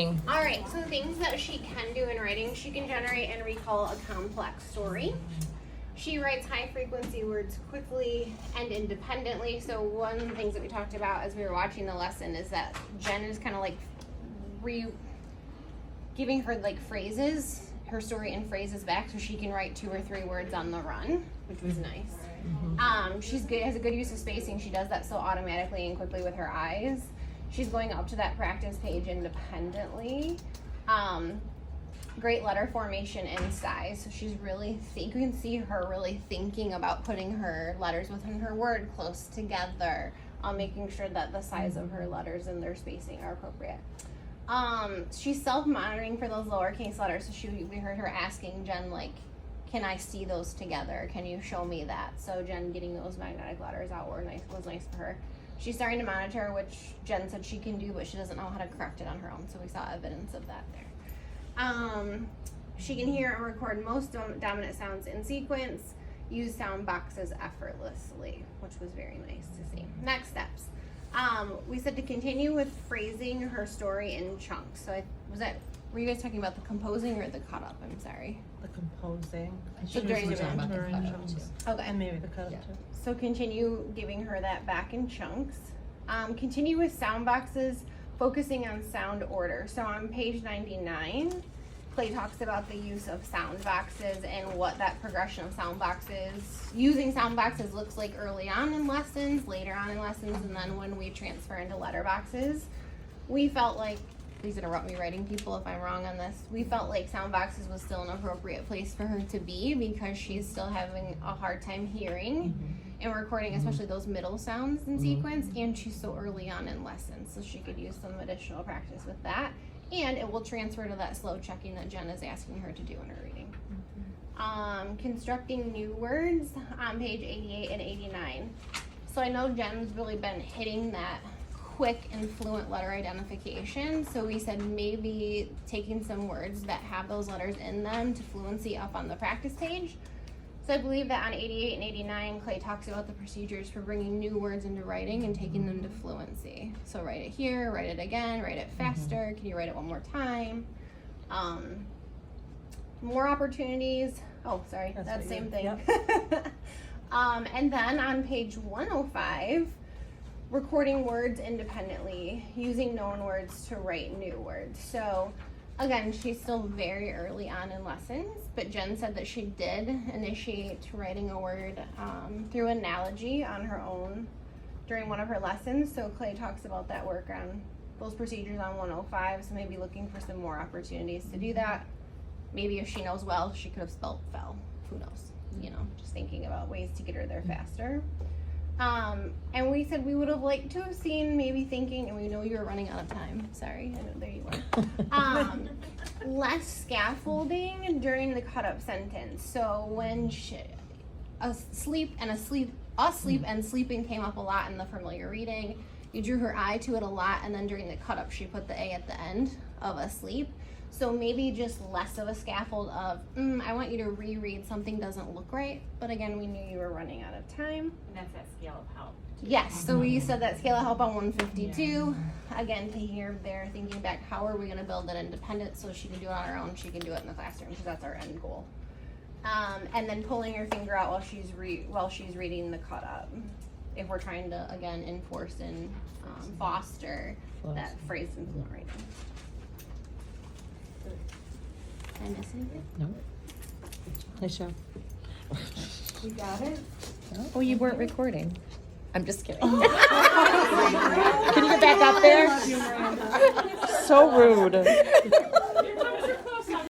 All right, so things that she can do in writing, she can generate and recall a complex story. She writes high frequency words quickly and independently. So one of the things that we talked about as we were watching the lesson is that Jen is kind of like giving her like phrases, her story in phrases back, so she can write 2 or 3 words on the run, which was nice. She's good, has a good use of spacing. She does that so automatically and quickly with her eyes. She's going up to that practice page independently. Great letter formation and size. So she's really, you can see her really thinking about putting her letters within her word close together, making sure that the size of her letters and their spacing are appropriate. She's self-monitoring for those lowercase letters. So we heard her asking Jen, like, can I see those together? Can you show me that? So Jen getting those magnetic letters out was nice for her. She's starting to monitor, which Jen said she can do, but she doesn't know how to correct it on her own. So we saw evidence of that there. She can hear and record most dominant sounds in sequence, use sound boxes effortlessly, which was very nice to see. Next steps. We said to continue with phrasing her story in chunks. So were you guys talking about the composing or the cut up? I'm sorry. The composing. So during the Okay. And maybe the cut up too. So continue giving her that back in chunks. Continue with sound boxes, focusing on sound order. So on page 99, Clay talks about the use of sound boxes and what that progression of sound boxes, using sound boxes looks like early on in lessons, later on in lessons, and then when we transfer into letter boxes. We felt like, please interrupt me writing people if I'm wrong on this, we felt like sound boxes was still an appropriate place for her to be because she's still having a hard time hearing and recording, especially those middle sounds in sequence, and she's so early on in lessons, so she could use some additional practice with that. And it will transfer to that slow checking that Jen is asking her to do in her reading. Constructing new words on page 88 and 89. So I know Jen's really been hitting that quick and fluent letter identification. So we said maybe taking some words that have those letters in them to fluency up on the practice page. So I believe that on 88 and 89, Clay talks about the procedures for bringing new words into writing and taking them to fluency. So write it here, write it again, write it faster. Can you write it one more time? More opportunities. Oh, sorry, that's the same thing. Yep. And then on page 105, recording words independently, using known words to write new words. So again, she's still very early on in lessons, but Jen said that she did initiate writing a word through analogy on her own during one of her lessons. So Clay talks about that work on those procedures on 105, so maybe looking for some more opportunities to do that. Maybe if she knows well, she could have spelled fell. Who knows? You know, just thinking about ways to get her there faster. And we said we would have liked to have seen, maybe thinking, and we know you were running out of time. Sorry, I know, there you are. Less scaffolding during the cut-up sentence. So when asleep and sleeping came up a lot in the familiar reading, you drew her eye to it a lot, and then during the cut-up, she put the A at the end of asleep. So maybe just less of a scaffold of, I want you to reread, something doesn't look right. But again, we knew you were running out of time. And that's that scale of help. Yes, so we said that scale of help on 152. Again, to hear there, thinking back, how are we going to build that independence so she can do it on her own, she can do it in the classroom, because that's our end goal. And then pulling her finger out while she's reading the cut up. If we're trying to, again, enforce and foster that phrase and fluent reading. Did I miss anything? No. Nice job. You got it? Oh, you weren't recording. I'm just kidding. Can you get back up there? So rude.